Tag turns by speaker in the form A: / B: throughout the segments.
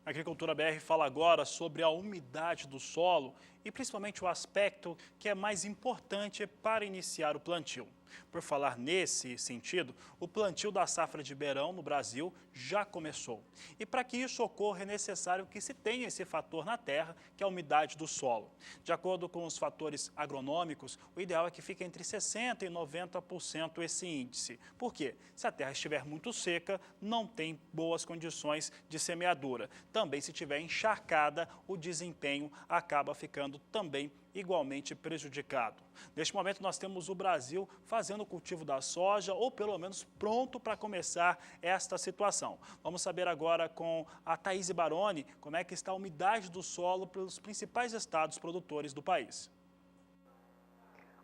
A: A Agricultura BR fala agora sobre a umidade do solo e principalmente o aspecto que é mais importante para iniciar o plantio. Por falar nesse sentido, o plantio da safra de verão no Brasil já começou. E para que isso ocorra é necessário que se tenha esse fator na terra, que é a umidade do solo. De acordo com os fatores agronômicos, o ideal é que fique entre 60% e 90% esse índice. Por quê? Se a terra estiver muito seca, não tem boas condições de semeadura. Também se estiver encharcada, o desempenho acaba ficando também igualmente prejudicado. Neste momento nós temos o Brasil fazendo o cultivo da soja ou pelo menos pronto para começar esta situação. Vamos saber agora com a Thaís Baroni como é que está a umidade do solo pelos principais estados produtores do país.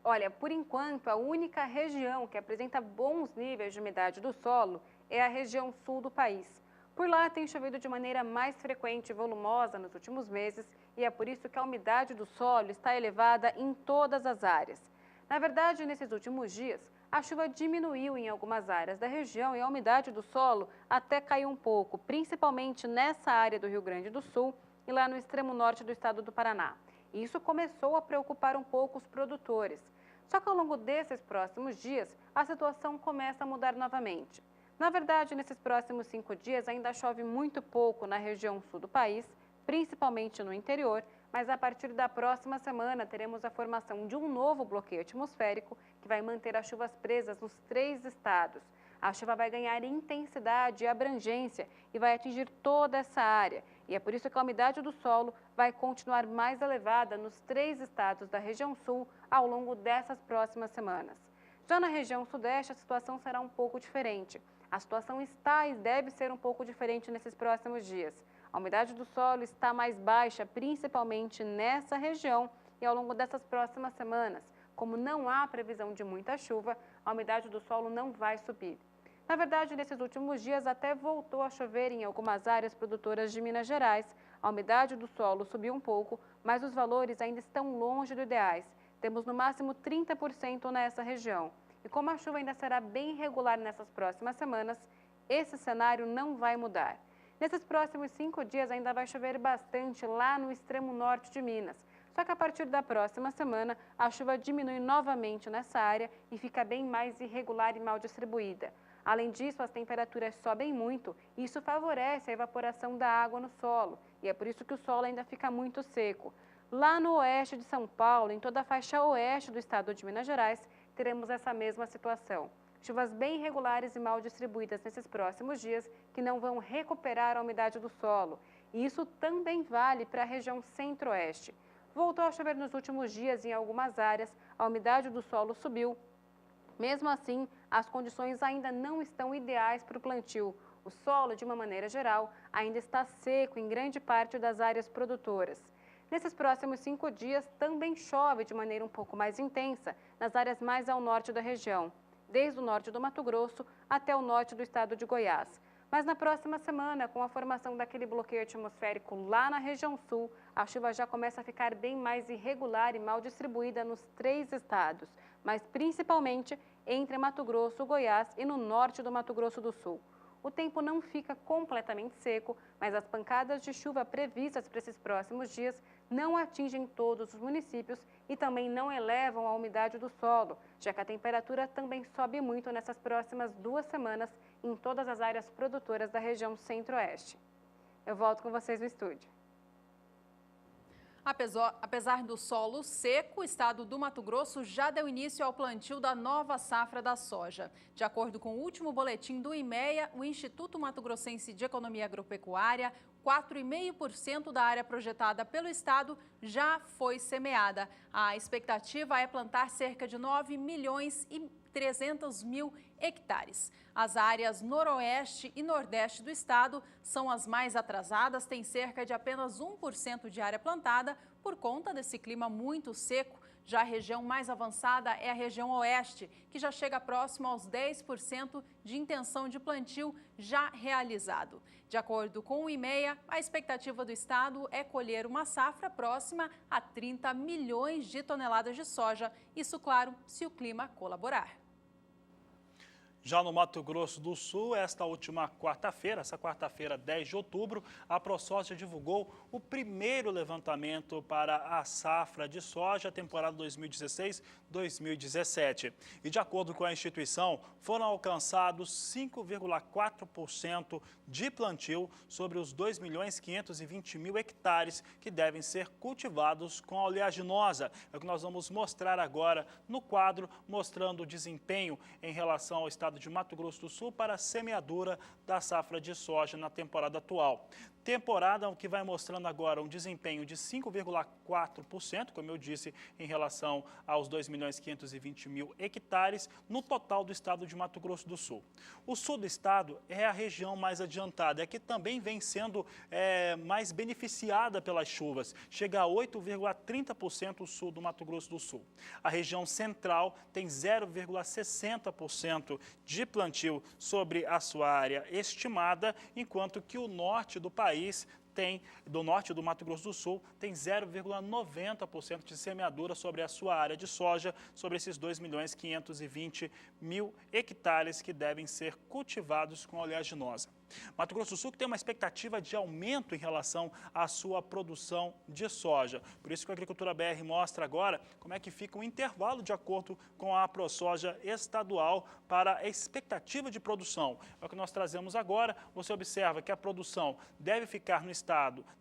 B: Olha, por enquanto, a única região que apresenta bons níveis de umidade do solo é a região sul do país. Por lá tem chovido de maneira mais frequente e volumosa nos últimos meses e é por isso que a umidade do solo está elevada em todas as áreas. Na verdade, nesses últimos dias, a chuva diminuiu em algumas áreas da região e a umidade do solo até caiu um pouco, principalmente nessa área do Rio Grande do Sul e lá no extremo norte do estado do Paraná. E isso começou a preocupar um pouco os produtores. Só que ao longo desses próximos dias, a situação começa a mudar novamente. Na verdade, nesses próximos 5 dias ainda chove muito pouco na região sul do país, principalmente no interior, mas a partir da próxima semana teremos a formação de um novo bloqueio atmosférico que vai manter as chuvas presas nos 3 estados. A chuva vai ganhar intensidade e abrangência e vai atingir toda essa área. E é por isso que a umidade do solo vai continuar mais elevada nos 3 estados da região sul ao longo dessas próximas semanas. Já na região sudeste, a situação será um pouco diferente. A situação está e deve ser um pouco diferente nesses próximos dias. A umidade do solo está mais baixa, principalmente nessa região, e ao longo dessas próximas semanas, como não há previsão de muita chuva, a umidade do solo não vai subir. Na verdade, nesses últimos dias até voltou a chover em algumas áreas produtoras de Minas Gerais. A umidade do solo subiu um pouco, mas os valores ainda estão longe do ideais. Temos no máximo 30% nessa região. E como a chuva ainda será bem irregular nessas próximas semanas, esse cenário não vai mudar. Nesses próximos 5 dias ainda vai chover bastante lá no extremo norte de Minas. Só que a partir da próxima semana, a chuva diminui novamente nessa área e fica bem mais irregular e mal distribuída. Além disso, as temperaturas sobem muito e isso favorece a evaporação da água no solo. E é por isso que o solo ainda fica muito seco. Lá no oeste de São Paulo, em toda a faixa oeste do estado de Minas Gerais, teremos essa mesma situação. Chuvas bem irregulares e mal distribuídas nesses próximos dias que não vão recuperar a umidade do solo. E isso também vale para a região centro-oeste. Voltou a chover nos últimos dias em algumas áreas, a umidade do solo subiu. Mesmo assim, as condições ainda não estão ideais para o plantio. O solo, de uma maneira geral, ainda está seco em grande parte das áreas produtoras. Nesses próximos 5 dias, também chove de maneira um pouco mais intensa nas áreas mais ao norte da região, desde o norte do Mato Grosso até o norte do estado de Goiás. Mas na próxima semana, com a formação daquele bloqueio atmosférico lá na região sul, a chuva já começa a ficar bem mais irregular e mal distribuída nos 3 estados, mas principalmente entre Mato Grosso, Goiás e no norte do Mato Grosso do Sul. O tempo não fica completamente seco, mas as pancadas de chuva previstas para esses próximos dias não atingem todos os municípios e também não elevam a umidade do solo, já que a temperatura também sobe muito nessas próximas 2 semanas em todas as áreas produtoras da região centro-oeste. Eu volto com vocês no estúdio.
C: Apesar do solo seco, o estado do Mato Grosso já deu início ao plantio da nova safra da soja. De acordo com o último boletim do IMEA, o Instituto Mato Grossense de Economia Agropecuária, 4,5% da área projetada pelo estado já foi semeada. A expectativa é plantar cerca de 9.300.000 hectares. As áreas noroeste e nordeste do estado são as mais atrasadas, têm cerca de apenas 1% de área plantada por conta desse clima muito seco. Já a região mais avançada é a região oeste, que já chega próximo aos 10% de intenção de plantio já realizado. De acordo com o IMEA, a expectativa do estado é colher uma safra próxima a 30 milhões de toneladas de soja. Isso, claro, se o clima colaborar.
A: Já no Mato Grosso do Sul, essa quarta-feira, 10 de outubro, a ProSoja divulgou o primeiro levantamento para a safra de soja, temporada 2016-2017. E de acordo com a instituição, foram alcançados 5,4% de plantio sobre os 2.520.000 hectares que devem ser cultivados com a oleaginosa. É o que nós vamos mostrar agora no quadro, mostrando o desempenho em relação ao estado de Mato Grosso do Sul para a semeadura da safra de soja na temporada atual. Temporada que vai mostrando agora um desempenho de 5,4%, como eu disse, em relação aos 2.520.000 hectares no total do estado de Mato Grosso do Sul. O sul do estado é a região mais adiantada, é que também vem sendo mais beneficiada pelas chuvas, chega a 8,30% o sul do Mato Grosso do Sul. A região central tem 0,60% de plantio sobre a sua área estimada, enquanto que o norte do país do norte do Mato Grosso do Sul, tem 0,90% de semeadura sobre a sua área de soja, sobre esses 2.520.000 hectares que devem ser cultivados com oleaginosa. Mato Grosso do Sul que tem uma expectativa de aumento em relação à sua produção de soja. Por isso que a Agricultura BR mostra agora como é que fica o intervalo de acordo com a ProSoja estadual para a expectativa de produção. É o que nós trazemos agora. Você observa que a produção deve ficar no estado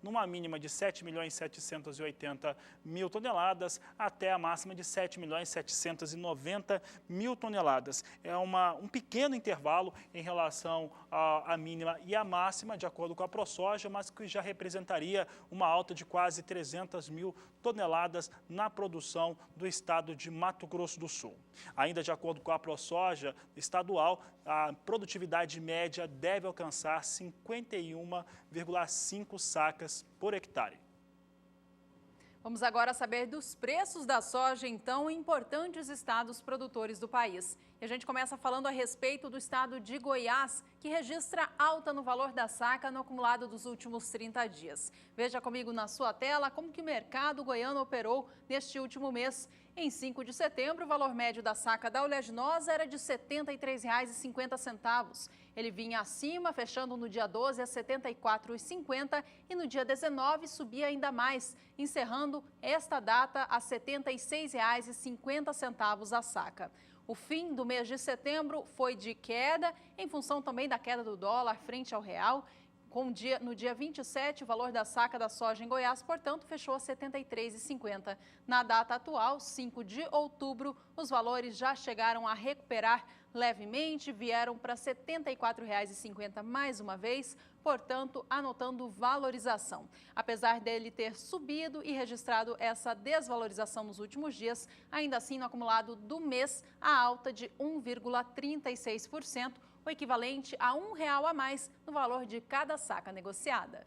A: numa mínima de 7.780.000 toneladas até a máxima de 7.790.000 toneladas. É um pequeno intervalo em relação à mínima e a máxima, de acordo com a ProSoja, mas que já representaria uma alta de quase 300.000 toneladas na produção do estado de Mato Grosso do Sul. Ainda de acordo com a ProSoja estadual, a produtividade média deve alcançar 51,5 sacas por hectare.
C: Vamos agora saber dos preços da soja, então, em importantes estados produtores do país. E a gente começa falando a respeito do estado de Goiás, que registra alta no valor da saca no acumulado dos últimos 30 dias. Veja comigo na sua tela como que o mercado goiano operou neste último mês. Em 5 de setembro, o valor médio da saca da oleaginosa era de R$ 73,50. Ele vinha acima, fechando no dia 12 a R$ 74,50 e no dia 19 subia ainda mais, encerrando esta data a R$ 76,50 a saca. O fim do mês de setembro foi de queda, em função também da queda do dólar frente ao real. No dia 27, o valor da saca da soja em Goiás, portanto, fechou a R$ 73,50. Na data atual, 5 de outubro, os valores já chegaram a recuperar levemente, vieram para R$ 74,50 mais uma vez, portanto, anotando valorização. Apesar dele ter subido e registrado essa desvalorização nos últimos dias, ainda assim, no acumulado do mês, a alta de 1,36%, o equivalente a R$ 1,00 a mais no valor de cada saca negociada.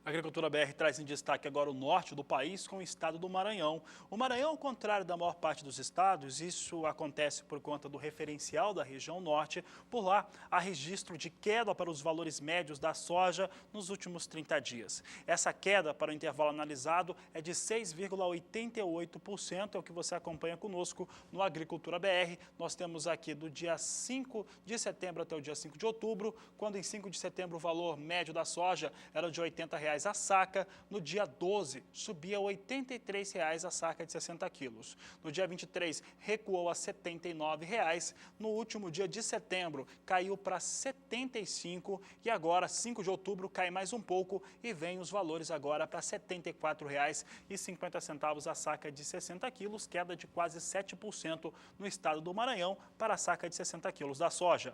A: A Agricultura BR traz em destaque agora o norte do país com o estado do Maranhão. O Maranhão, ao contrário da maior parte dos estados, isso acontece por conta do referencial da região norte. Por lá, há registro de queda para os valores médios da soja nos últimos 30 dias. Essa queda para o intervalo analisado é de 6,88%, é o que você acompanha conosco no Agricultura BR. Nós temos aqui do dia 5 de setembro até o dia 5 de outubro, quando em 5 de setembro o valor médio da soja era de R$ 80,00 a saca, no dia 12 subia a R$ 83,00 a saca de 60 quilos. No dia 23 recuou a R$ 79,00, no último dia de setembro caiu para R$ 75,00 e agora 5 de outubro cai mais um pouco e vem os valores agora para R$ 74,50 a saca de 60 quilos, queda de quase 7% no estado do Maranhão para a saca de 60 quilos da soja.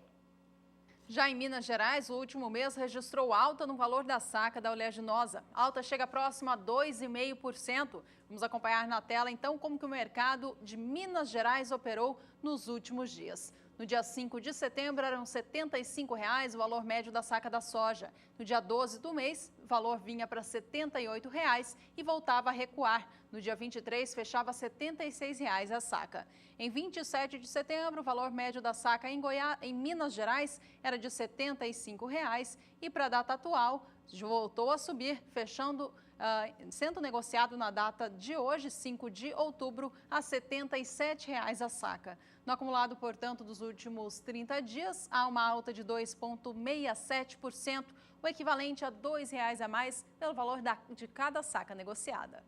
C: Já em Minas Gerais, o último mês registrou alta no valor da saca da oleaginosa. A alta chega próxima a 2,5%. Vamos acompanhar na tela, então, como que o mercado de Minas Gerais operou nos últimos dias. No dia 5 de setembro, eram R$ 75,00 o valor médio da saca da soja. No dia 12 do mês, o valor vinha para R$ 78,00 e voltava a recuar. No dia 23, fechava R$ 76,00 a saca. Em 27 de setembro, o valor médio da saca em Minas Gerais era de R$ 75,00 e para a data atual voltou a subir, sendo negociado na data de hoje, 5 de outubro, a R$ 77,00 a saca. No acumulado, portanto, dos últimos 30 dias, há uma alta de 2,67%, o equivalente a R$ 2,00 a mais pelo valor de cada saca negociada.